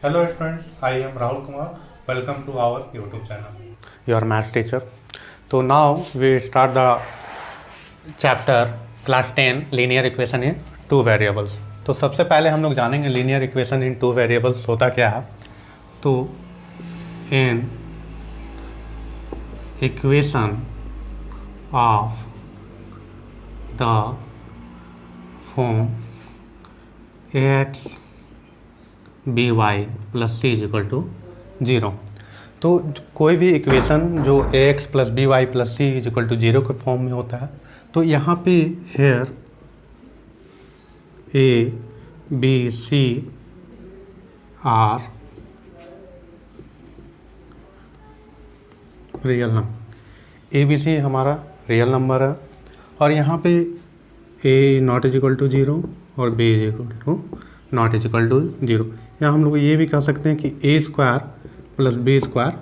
Hello friends, I am Rahul Kumar. Welcome to our YouTube channel. Your math teacher. So now we start the chapter class 10 linear equation in two variables. तो सबसे पहले हम लोग जानेंगे linear equation in two variables होता क्या है. तो इन equation of the form ax by plus C is equal to 0. तो कोई भी इक्वेशन जो ax plus B Y plus C is equal to 0 के फॉर्म में होता है, तो यहाँ पे here A B C are real number, A B C हमारा रियल नंबर है, और यहाँ पे A not is equal to 0 और B is equal to not is equal to 0. या हम लोग ये भी कह सकते हैं कि A square plus B square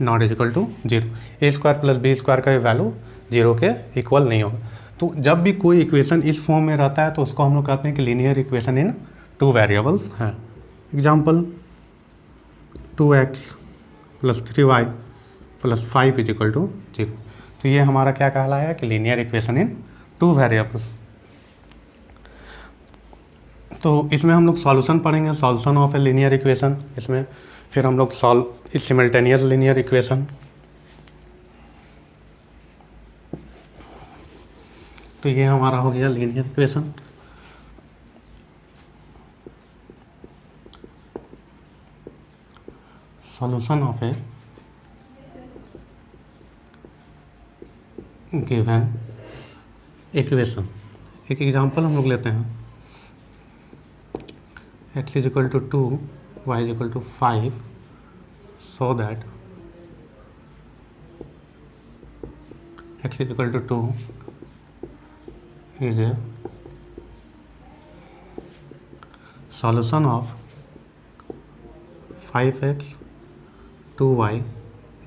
not is equal to 0. A square plus B square का वैल्यू 0 के इक्वल नहीं होगा. तो जब भी कोई इक्वेशन इस फॉर्म में रहता है तो उसको हम लोग कहते हैं कि linear equation in two variables हैं. Example 2x plus 3y plus 5 is equal to 0. तो ये हमारा क्या कहलाया कि linear equation in two variables. तो इसमें हम लोग सॉल्यूशन पढ़ेंगे, solution of a linear equation. इसमें फिर हम लोग सॉल्व सिमल्टेनियस लीनियर इक्वेशन. तो ये हमारा हो गया linear equation. Solution of A given equation. एक एग्जांपल हम लोग लेते हैं. x is equal to 2, y is equal to 5, so that x is equal to 2 is a solution of 5x 2y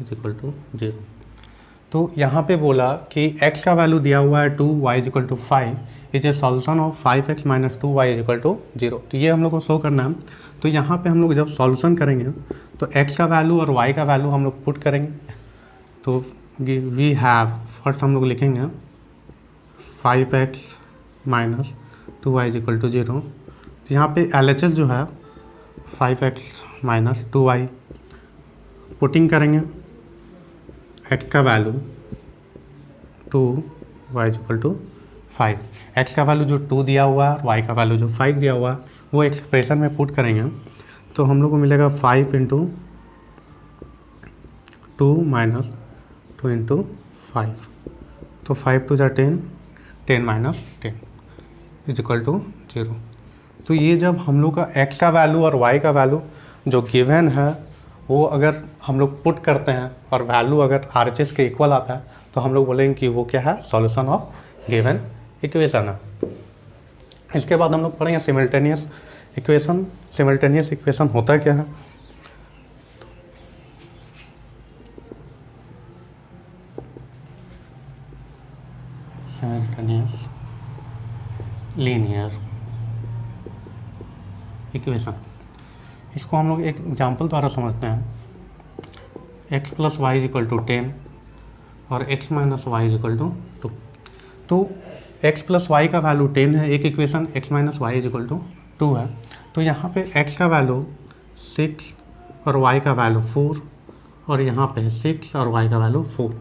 is equal to 0. तो यहाँ पे बोला कि x का वैल्यू दिया हुआ है 2, y is equal to 5, is a solution of 5x minus 2y is equal to 0. तो ये हम लोग को शो करना है. तो यहाँ पे हम लोग जब सॉल्यूशन करेंगे तो x का वैल्यू और y का वैल्यू हम लोग पुट करेंगे. तो वी हैव, फर्स्ट हम लोग लिखेंगे 5x minus 2y is equal to 0. तो यहाँ पे LHS जो है 5x माइनस 2y पुटिंग करेंगे. x का value 2, y is equal to 5. x का वैल्यू जो 2 दिया हुआ है, y का वैल्यू जो 5 दिया हुआ है, वो एक्सप्रेशन में पुट करेंगे. तो हम लोग को मिलेगा 5 इंटू 2 माइनस 2 इंटू 5. तो 5 टू जा 10, 10 माइनस 10 इज इक्वल टू 0. तो ये जब हम लोग का x का वैल्यू और y का वैल्यू जो गिवन है वो अगर हम लोग पुट करते हैं और वैल्यू अगर RHS के इक्वल आता है तो हम लोग बोलेंगे कि वो क्या है, सॉल्यूशन ऑफ गिवन इक्वेशन है. इसके बाद हम लोग पढ़ेंगे सिमल्टेनियस इक्वेशन. सिमल्टेनियस इक्वेशन होता क्या है. सिमल्टेनियस लीनियर इक्वेशन, इसको हम लोग एक एग्जाम्पल द्वारा समझते हैं. x plus Y is equal to 10 और x minus Y is equal to 2. तो x प्लस वाई का वैल्यू 10 है एक equation, x minus Y is equal to 2 है. तो यहाँ पे x का वैल्यू 6 और y का वैल्यू 4 और यहाँ पे 6 और y का वैल्यू 4.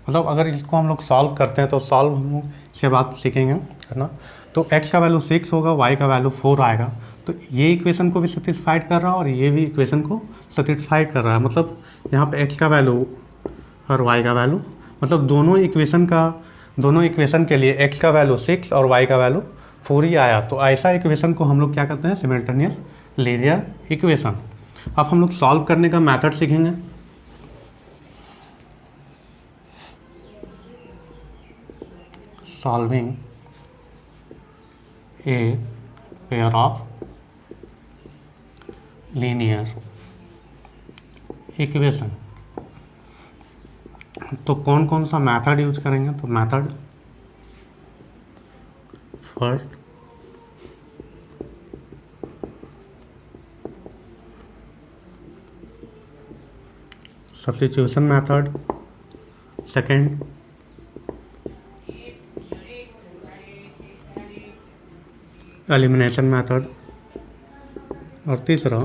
मतलब अगर इसको हम लोग सॉल्व करते हैं तो सॉल्व हम लोग इसके बाद सीखेंगे करना. तो x का वैल्यू 6 होगा, y का वैल्यू 4 आएगा. तो ये इक्वेशन को भी सेटिस्फाइड कर रहा है और ये भी इक्वेशन को सेटिस्फाइड कर रहा है. मतलब यहाँ पे x का वैल्यू और y का वैल्यू, मतलब दोनों इक्वेशन के लिए x का वैल्यू 6 और y का वैल्यू 4 ही आया. तो ऐसा इक्वेशन को हम लोग क्या कहते हैं, सिमल्टेनियस लीनियर इक्वेशन. अब हम लोग सॉल्व करने का मेथड सीखेंगे. Solving a pair of linear equation. तो कौन कौन सा मेथड यूज करेंगे. तो method first substitution method, second elimination method, और तीसरा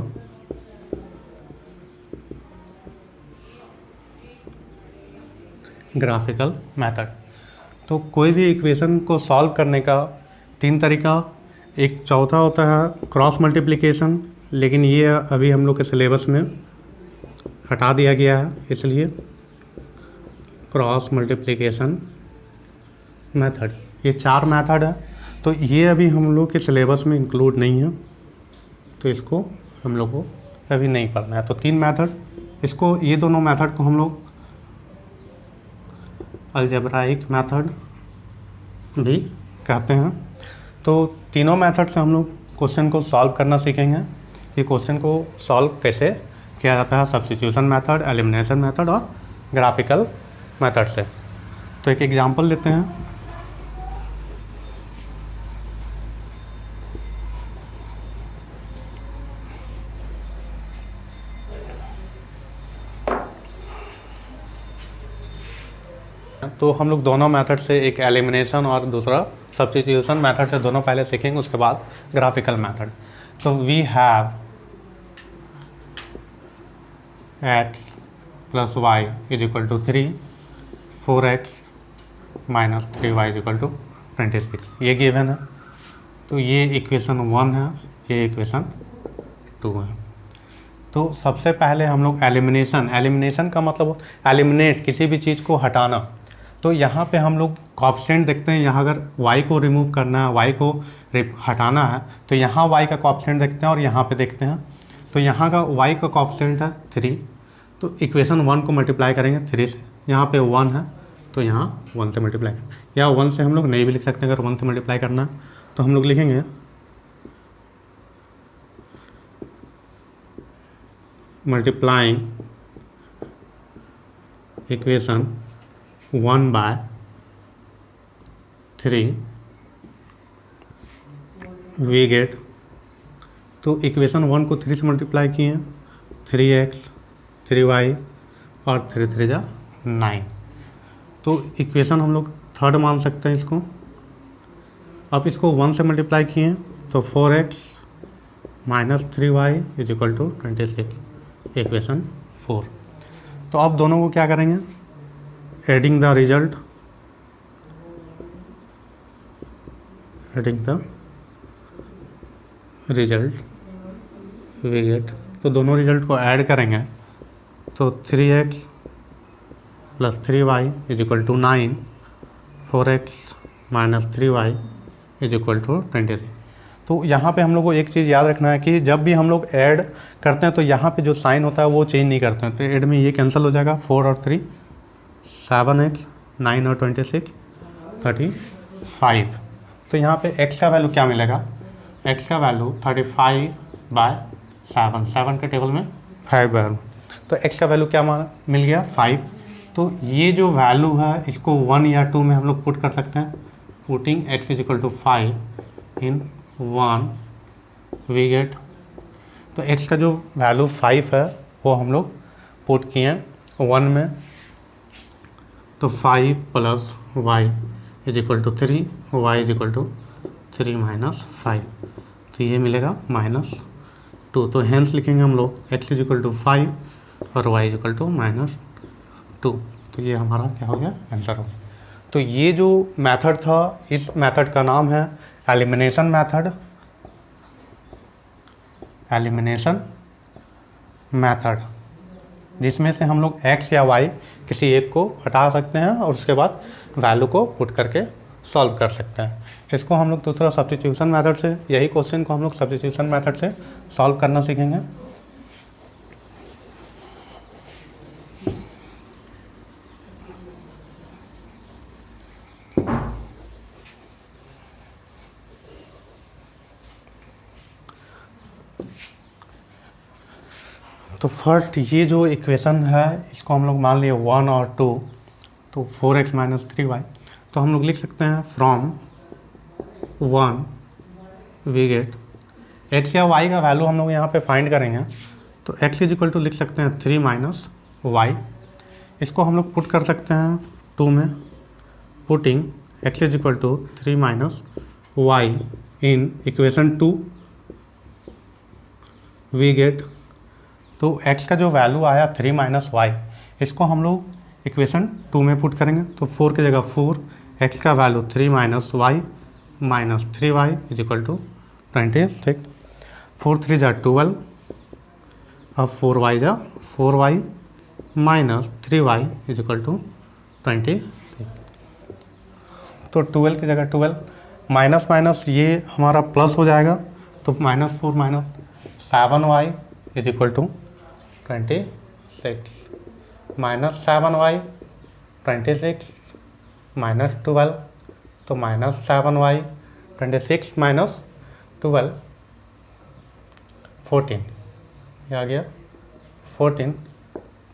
ग्राफिकल मेथड। तो कोई भी इक्वेशन को सॉल्व करने का 3 तरीका, एक चौथा होता है क्रॉस मल्टीप्लिकेशन, लेकिन ये अभी हम लोग के सिलेबस में हटा दिया गया है, इसलिए क्रॉस मल्टीप्लिकेशन मेथड। ये 4 मेथड है, तो ये अभी हम लोग के सिलेबस में इंक्लूड नहीं है, तो इसको हम लोग को अभी नहीं पढ़ना है। तो 3 मेथड, इसको ये दोनों मेथड को हम लोग अलजेब्राइक मेथड भी कहते हैं। तो तीनों मेथड से हम लोग क्वेश्चन को सॉल्व करना सीखेंगे। ये क्वेश्चन को सॉल्व कैसे किया जाता है सब्स्टिट्यूशन मेथड, एलिमिनेशन मेथड और ग्राफिकल मेथड से। तो एक एग्जांपल लेते हैं। तो हम लोग दोनों मेथड से, एक एलिमिनेशन और दूसरा सब्स्टिट्यूशन मेथड से दोनों पहले सीखेंगे, उसके बाद ग्राफिकल मेथड। तो we have x plus Y is equal to 3, 4x minus 3y is equal to 26, ये गिवन है। तो ये इक्वेशन 1 है, ये इक्वेशन 2 है। तो सबसे पहले हम लोग एलिमिनेशन का मतलब एलिमिनेट, किसी भी चीज़ को हटाना। तो यहाँ पे हम लोग कॉफिशिएंट देखते हैं, यहाँ अगर y को रिमूव करना है, y को हटाना है, तो यहाँ y का कॉफिशिएंट देखते हैं और यहाँ पे देखते हैं। तो यहाँ का y का कॉफिशिएंट है 3, तो इक्वेशन 1 को मल्टीप्लाई करेंगे 3 से, यहाँ पे 1 है तो यहाँ 1 से मल्टीप्लाई करेंगे, या 1 से हम लोग नहीं भी लिख सकते। अगर 1 से मल्टीप्लाई करना है तो हम लोग लिखेंगे multiplying equation 1 by 3 we get. तो इक्वेशन 1 को 3 से मल्टीप्लाई किए, 3x 3y और 3 3 जा 9। तो इक्वेशन हम लोग थर्ड मान सकते हैं इसको। अब इसको 1 से मल्टीप्लाई किए तो 4x minus 3y is equal to 26, equation 4। तो अब दोनों को क्या करेंगे, adding the result, we get. तो दोनों रिजल्ट को ऐड करेंगे तो 3x plus 3y is equal to 9, 4x minus 3y is equal to 26। तो यहाँ पे हम लोग को एक चीज़ याद रखना है कि जब भी हम लोग ऐड करते हैं तो यहाँ पे जो साइन होता है वो चेंज नहीं करते हैं। तो ऐड में ये कैंसिल हो जाएगा, 4 और 3 7x, 9 और 26 35। तो यहाँ पे x का वैल्यू क्या मिलेगा, x का वैल्यू 35 बाय 7 के टेबल में 5 वैल्यू। तो x का वैल्यू क्या मिल गया 5। तो ये जो वैल्यू है इसको 1 या 2 में हम लोग पुट कर सकते हैं। Putting x is equal to 5 in 1 we get. तो x का जो वैल्यू 5 है वो हम लोग पुट किए 1 में, तो 5 plus y is equal to 3, y is equal to 3 minus 5, तो ये मिलेगा -2। तो हेंस लिखेंगे हम लोग x इज इक्वल टू 5 और y इज इक्वल टू -2। तो ये हमारा क्या हो गया, आंसर हो गया। तो ये जो मेथड था, इस मेथड का नाम है एलिमिनेशन मेथड, जिसमें से हम लोग x या y किसी एक को हटा सकते हैं और उसके बाद वैल्यू को पुट करके सॉल्व कर सकते हैं। इसको हम लोग दूसरा सब्स्टिट्यूशन मेथड से, यही क्वेश्चन को हम लोग सब्स्टिट्यूशन मेथड से सॉल्व करना सीखेंगे। तो फर्स्ट ये जो इक्वेशन है इसको हम लोग मान लिए 1 और 2, तो 4x माइनस 3y। तो हम लोग लिख सकते हैं फ्रॉम 1 वी गेट x या y का वैल्यू हम लोग यहाँ पे फाइंड करेंगे। तो x इज इक्वल टू लिख सकते हैं 3 माइनस वाई, इसको हम लोग पुट कर सकते हैं 2 में, putting x is equal to 3 minus Y in equation 2 we get, तो x का जो वैल्यू आया 3 माइनस वाई, इसको हम लोग इक्वेशन 2 में पुट करेंगे, तो 4 की जगह 4, x का value 3 minus Y minus 3y is equal to 26, 4 3 जा 12, अब 4y जा 4y minus 3y is equal to 23, तो 12 की जगह 12, माइनस माइनस ये हमारा प्लस हो जाएगा, तो -4 minus 7y is equal to 26, minus 7y 26 minus 12, तो -7y 26 माइनस 12 14, ये आ गया 14,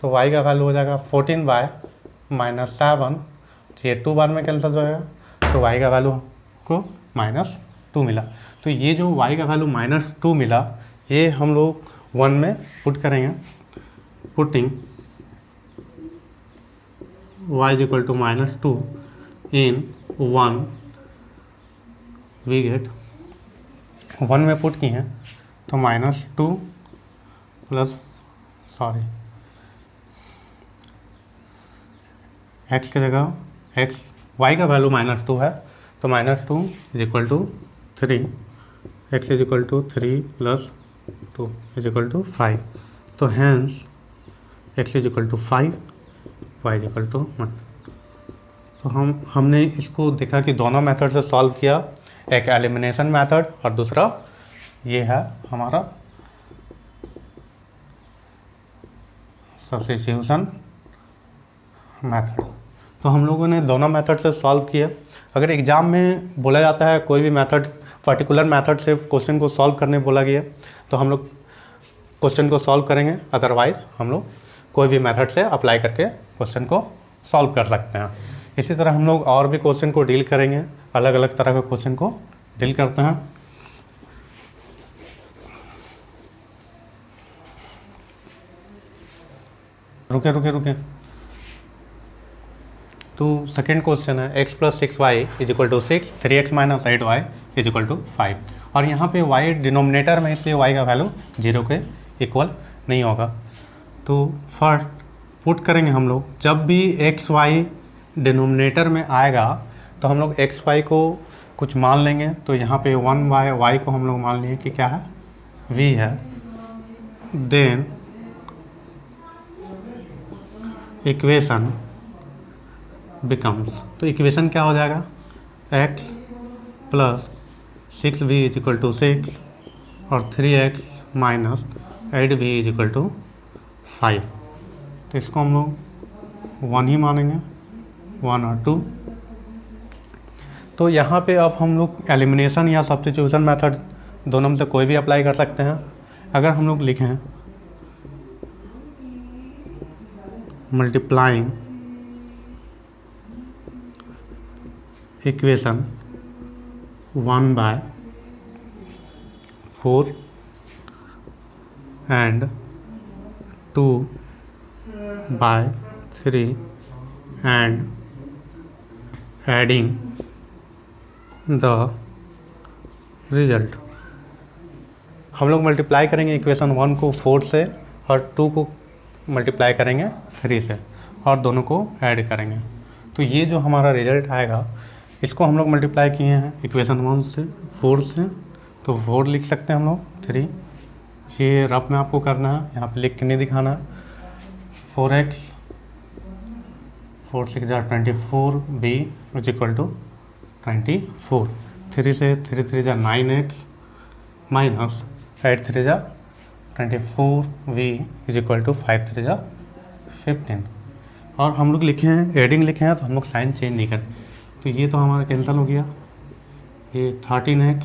तो y का वैल्यू हो जाएगा 14y माइनस 7, ये 2 बार में कैंसिल हो जाएगा, तो y का वैल्यू को -2 मिला। तो ये जो y का वैल्यू -2 मिला, ये हम लोग 1 में पुट करेंगे, putting y is equal to -2 in 1 we get, 1 में पुट किए हैं तो -2 प्लस x की जगह y का वैल्यू -2 है, तो -2 is equal to 3, x is equal to 3 plus 2 is equal to 5, तो hence x is equal to 5, y is equal to 1। तो हमने इसको देखा कि दोनों मेथड से सॉल्व किया, एक एलिमिनेशन मेथड और दूसरा ये है हमारा सब्स्टिट्यूशन मेथड। तो हम लोगों ने दोनों मेथड से सॉल्व किया। अगर एग्ज़ाम में बोला जाता है कोई भी मेथड, पर्टिकुलर मेथड से क्वेश्चन को सॉल्व करने बोला गया, तो हम लोग क्वेश्चन को सॉल्व करेंगे, अदरवाइज हम लोग कोई भी मेथड से अप्लाई करके क्वेश्चन को सॉल्व कर सकते हैं। इसी तरह हम लोग और भी क्वेश्चन को डील करेंगे, अलग अलग तरह के क्वेश्चन को डील करते हैं। रुके तो सेकेंड क्वेश्चन है x plus 6y is equal to 6, 3x minus 8y is equal to 5, और यहाँ पे y डिनोमिनेटर में, इसलिए y का वैल्यू 0 के इक्वल नहीं होगा। तो फर्स्ट पुट करेंगे हम लोग, जब भी x y डिनोमिनेटर में आएगा तो हम लोग x y को कुछ मान लेंगे, तो यहाँ पे 1/y को हम लोग मान लिए कि क्या है, v है, देन इक्वेशन बिकम्स, तो इक्वेशन क्या हो जाएगा, x plus 6v is equal to 6 और 3x minus 8v is equal to 5, तो इसको हम लोग 1 ही मानेंगे, 1 और 2। तो यहाँ पे अब हम लोग एलिमिनेशन या सब्स्टिट्यूशन मेथड दोनों में से कोई भी अप्लाई कर सकते हैं। अगर हम लोग लिखें multiplying equation 1/4 and 2/3 and adding the result, हम लोग मल्टीप्लाई करेंगे इक्वेशन 1 को 4 से और 2 को मल्टीप्लाई करेंगे 3 से और दोनों को ऐड करेंगे। तो ये जो हमारा रिजल्ट आएगा, इसको हम लोग मल्टीप्लाई किए हैं इक्वेशन 1 से 4 से, तो 4 लिख सकते हैं हम लोग, 3, ये रफ में आपको करना है, यहाँ पे लिख के नहीं दिखाना है। 4x 4 6 जा 24b इज इक्वल टू 24, 3 से 3 3 जा 9x माइनस 8 3 जा 24v इज इक्वल टू 5 3 जा 15, और हम लोग लिखे हैं एडिंग लिखे हैं, तो हम लोग साइन चेंज नहीं करें, तो ये तो हमारा कैंसिल हो गया, ये 13x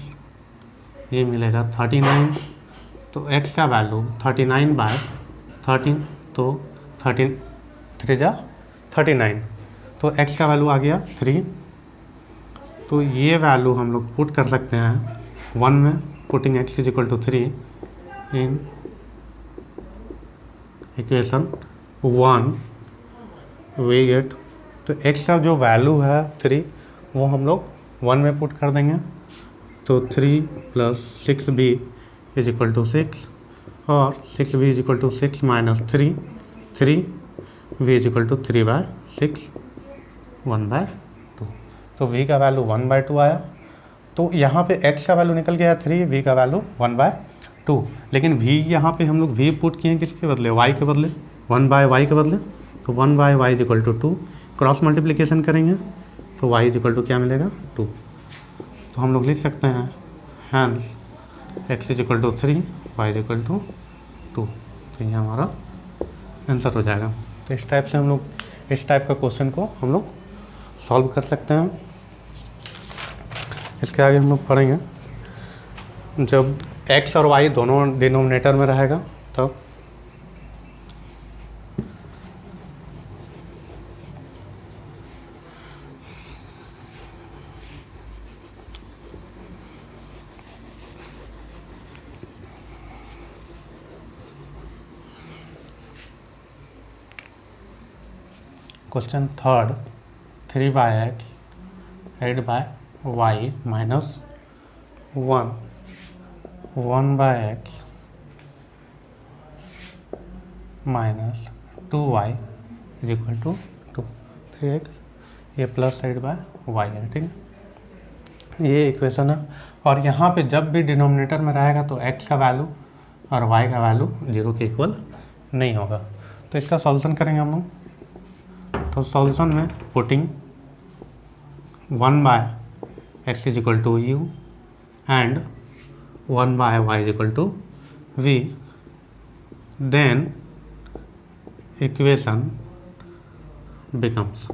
ये मिलेगा 39, तो x का वैल्यू 39/13, तो 13 3 जा 39, तो x का वैल्यू आ गया 3। तो ये वैल्यू हम लोग पुट कर सकते हैं 1 में, putting x is equal to 3 in equation 1 we get, तो x का जो वैल्यू है 3 वो हम लोग 1 में पुट कर देंगे, तो 3 + 6b = 6 और 6b = 6 - 3 3v = 3/6 1/2। तो v का वैल्यू 1/2 आया। तो यहाँ पे x का वैल्यू निकल गया 3, v का वैल्यू 1/2, लेकिन v यहाँ पे हम लोग v पुट किए हैं किसके बदले, y के बदले, 1/y के बदले, तो 1/y = 2, क्रॉस मल्टीप्लिकेशन करेंगे तो y = क्या मिलेगा 2। तो हम लोग लिख सकते हैं हैंस x = 3 y = 2। तो ये हमारा आंसर हो जाएगा। तो इस टाइप से हम लोग इस टाइप का क्वेश्चन को हम लोग सॉल्व कर सकते हैं। इसके आगे हम लोग पढ़ेंगे जब x और y दोनों डिनोमिनेटर में रहेगा तब। Question third, 3x add by y minus 1 1/x minus 2y = 2। 3x ये प्लस साइड बाय y है, ठीक है, ये इक्वेशन है। और यहाँ पे जब भी डिनोमिनेटर में रहेगा तो x का वैल्यू और y का वैल्यू 0 के इक्वल नहीं होगा। तो इसका सॉल्यूशन करेंगे हम लोग। तो सॉल्यूशन में putting 1/x = u and 1/y = v, then equation becomes.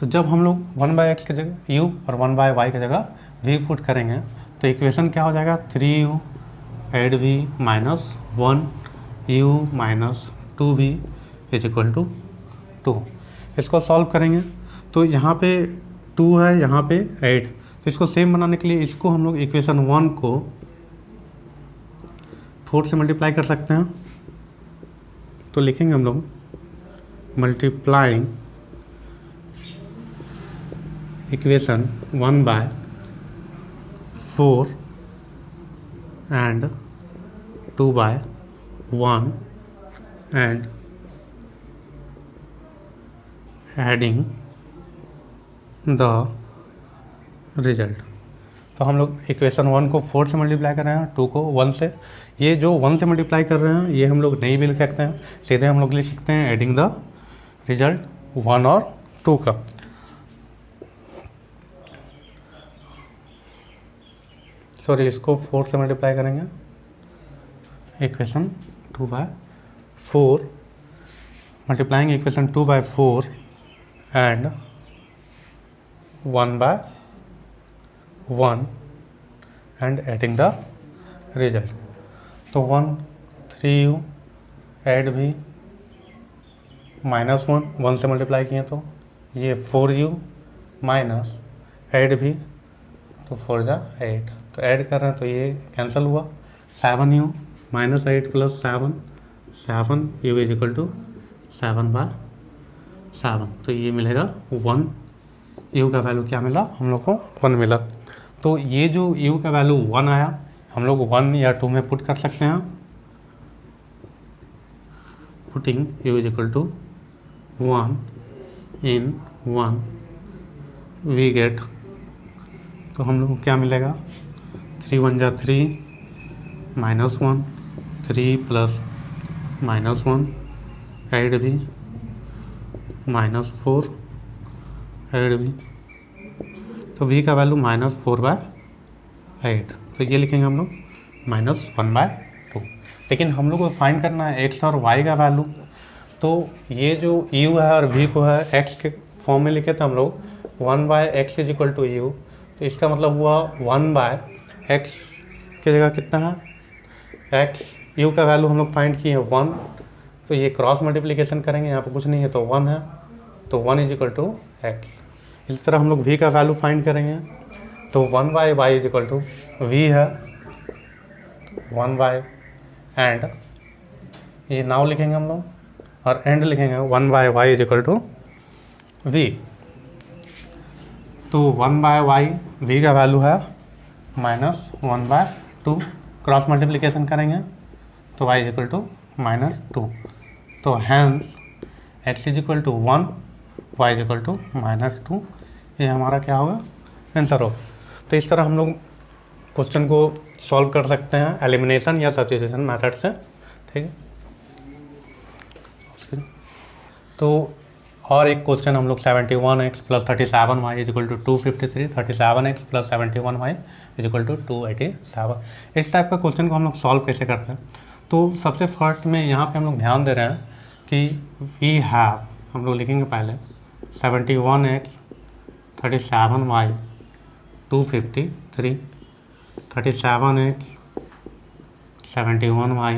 तो जब हम लोग 1/x की जगह u और 1/y की जगह v पुट करेंगे तो इक्वेशन क्या हो जाएगा, 3u add v minus 1u minus 2v = 2। इसको सॉल्व करेंगे तो यहाँ पे 2 है, यहाँ पे 8, तो इसको सेम बनाने के लिए इसको हम लोग इक्वेशन 1 को 4 से मल्टीप्लाई कर सकते हैं। तो लिखेंगे हम लोग multiplying equation 1/4 and 2/1 and adding the result. तो हम लोग इक्वेशन 1 को 4 से मल्टीप्लाई कर रहे हैं, 2 को 1 से। ये जो 1 से मल्टीप्लाई कर रहे हैं ये हम लोग नहीं भी लिख सकते हैं, सीधे हम लोग लिख सकते हैं एडिंग द रिजल्ट 1 और 2 का। सॉरी, इसको 4 से मल्टीप्लाई करेंगे, equation 2/4 multiplying equation 2/4 and 1/1 and adding the result। तो 1 3u add v minus 1 से मल्टीप्लाई किए तो ये 4u minus add v तो 4 जा 8, तो ऐड कर रहे हैं तो ये कैंसिल हुआ, 7u minus 8 + 7 7u = 7/7। तो ये मिलेगा 1, u का वैल्यू क्या मिला हम लोग को 1 मिला। तो ये जो u का वैल्यू 1 आया हम लोग 1 या 2 में पुट कर सकते हैं। Putting u = 1 in 1 we get, तो हम लोग को क्या मिलेगा, 3 × 1 = 3 -1 3 + -1 ऐड भी -4 ऐड भी, तो v का वैल्यू -4/8, तो ये लिखेंगे हम लोग -1/2। लेकिन हम लोग को फाइंड करना है x और y का वैल्यू, तो ये जो u है और v को है x के फॉर्म में लिखे थे हम लोग 1/x = u, तो इसका मतलब हुआ 1/x की जगह कितना है x, u का वैल्यू हम लोग फाइंड किए हैं 1, तो ये क्रॉस मल्टीप्लिकेशन करेंगे, यहाँ पर कुछ नहीं है तो 1 है, तो 1 = x। इस तरह हम लोग v का वैल्यू फाइंड करेंगे, तो 1/y = v है 1/, एंड ये नाउ लिखेंगे हम लोग और एंड लिखेंगे 1/y is equal to v। तो 1/y v का वैल्यू है -1/2, क्रॉस मल्टीप्लिकेशन करेंगे तो y इज इक्वल टू -2। तो hence x is equal to 1, y is equal to -2, ये हमारा क्या होगा, आंसर होगा। तो इस तरह हम लोग क्वेश्चन को सॉल्व कर सकते हैं एलिमिनेशन या सब्स्टिट्यूशन मेथड से, ठीक है। तो और एक क्वेश्चन हम लोग 71x + 37y is equal to 253, 37x + 71y is equal to 287, इस टाइप का क्वेश्चन को हम लोग सॉल्व कैसे करते हैं। तो सबसे फर्स्ट में यहाँ पे हम लोग ध्यान दे रहे हैं कि वी हैव, हम लोग लिखेंगे पहले 71x 37y 253, 37x 71y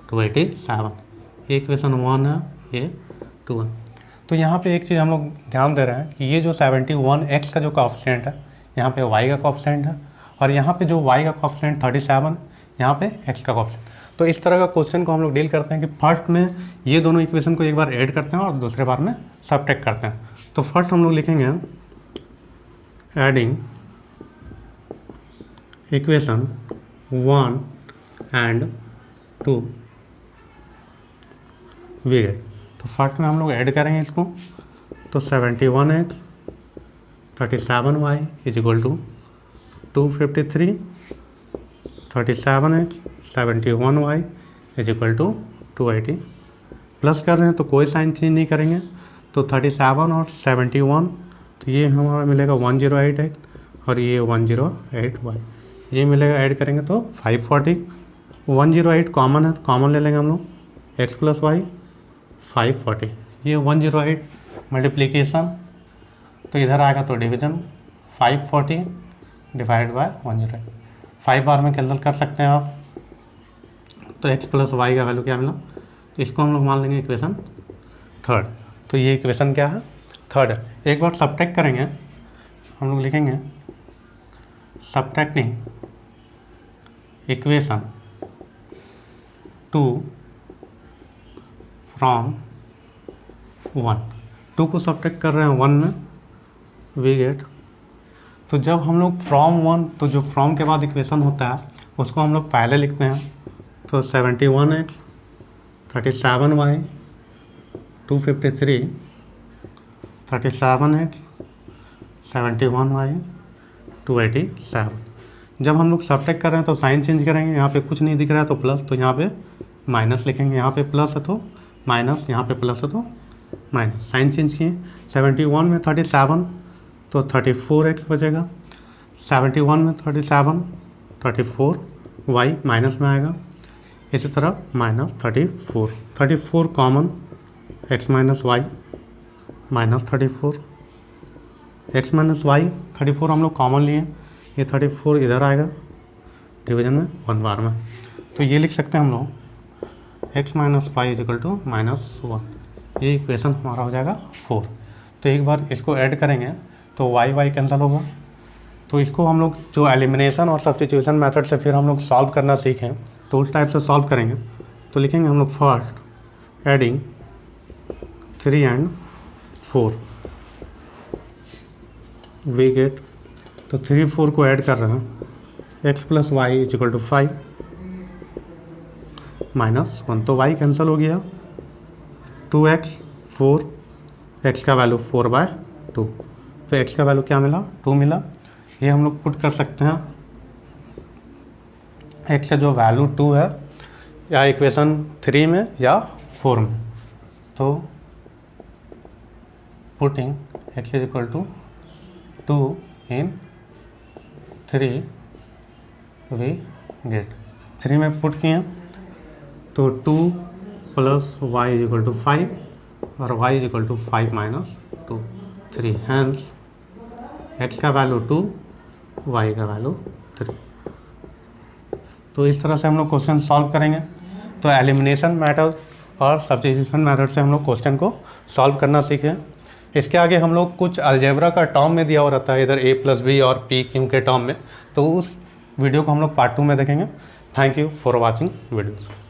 287, ये इक्वेशन 1 है, ये 2 है। तो यहाँ पे एक चीज़ हम लोग ध्यान दे रहे हैं कि ये जो 71x का जो कोएफिशिएंट है, यहाँ पे y का कोएफिशिएंट है, और यहाँ पे जो y का कोएफिशिएंट 37, यहाँ पे x का कोएफिशिएंट। तो इस तरह का क्वेश्चन को हम लोग डील करते हैं कि फर्स्ट में ये दोनों इक्वेशन को एक बार ऐड करते हैं और दूसरे बार में सबट्रैक्ट करते हैं। तो फर्स्ट हम लोग लिखेंगे adding equation 1 and 2 we get. तो फर्स्ट में हम लोग ऐड करेंगे इसको, तो 71x 37y is equal to 253, 37x 71y is equal to 280। Plus कर रहे हैं तो कोई साइन चेंज नहीं करेंगे, तो 37 और 71, तो ये हमारा मिलेगा 108x और ये 108y, ये मिलेगा, ऐड करेंगे तो 540। 108 कॉमन है तो कॉमन ले लेंगे हम लोग, x + y 540, ये 108 मल्टीप्लिकेशन, तो इधर आएगा तो डिवीजन 540 डिवाइड बाय 108, 5 बार में कैंसिल कर सकते हैं आप। तो x + y का वैल्यू क्या मिला, तो इसको हम लोग मान लेंगे इक्वेशन थर्ड। तो ये इक्वेशन क्या है, थर्ड है। एक बार सबट्रैक्ट करेंगे, हम लोग लिखेंगे सबट्रैक्टिंग इक्वेशन 2 फ्रॉम 1, 2 को सबट्रैक्ट कर रहे हैं 1 में, वी गेट। तो जब हम लोग फ्रॉम 1, तो जो फ्रॉम के बाद इक्वेशन होता है उसको हम लोग पहले लिखते हैं, तो 71x 37y 253, 37x 71y 287। जब हम लोग सबट्रैक्ट कर रहे हैं तो साइन चेंज करेंगे, यहाँ पे कुछ नहीं दिख रहा है तो प्लस, तो यहाँ पे माइनस लिखेंगे, यहाँ पे प्लस है तो माइनस, यहाँ पे प्लस है तो माइनस, साइन चेंज किए। 71 में 37 तो 34x बचेगा, 71 में 37 34y माइनस में आएगा, इसी तरह -34, 34 common, x - y -34, x - y 34 हम लोग कॉमन लिए, ये 34 इधर आएगा डिवीजन में 1 बार में, तो ये लिख सकते हैं हम लोग x - y is equal to -1, ये इक्वेशन हमारा हो जाएगा 4। तो एक बार इसको ऐड करेंगे तो y कैंसिल होगा। तो इसको हम लोग जो एलिमिनेशन और सब्स्टिट्यूशन मेथड से फिर हम लोग सॉल्व करना सीखें, तो उस टाइप से सॉल्व करेंगे। तो लिखेंगे हम लोग first adding 3 and 4 we get. तो 3 4 को ऐड कर रहे हैं, x + y is equal to 5 -1, तो y कैंसिल हो गया, 2x 4, x का वैल्यू 4/2, तो x का वैल्यू क्या मिला, 2 मिला। ये हम लोग पुट कर सकते हैं, x का जो वैल्यू 2 है या इक्वेशन 3 में या 4 में, तो putting x is equal to 2 in 3 we get. 3 में पुट किए तो 2 + y इज इक्वल टू 5 और y is equal to 5 - 2 3, hence x का वैल्यू 2, y का वैल्यू 3। तो इस तरह से हम लोग क्वेश्चन सॉल्व करेंगे। तो एलिमिनेशन मेथड और सब्स्टिट्यूशन मेथड से हम लोग क्वेश्चन को सॉल्व करना सीखें। इसके आगे हम लोग कुछ अलजेब्रा का टर्म में दिया हुआ रहता है, इधर a + b और p q के टर्म में, तो उस वीडियो को हम लोग पार्ट 2 में देखेंगे। Thank you for watching video.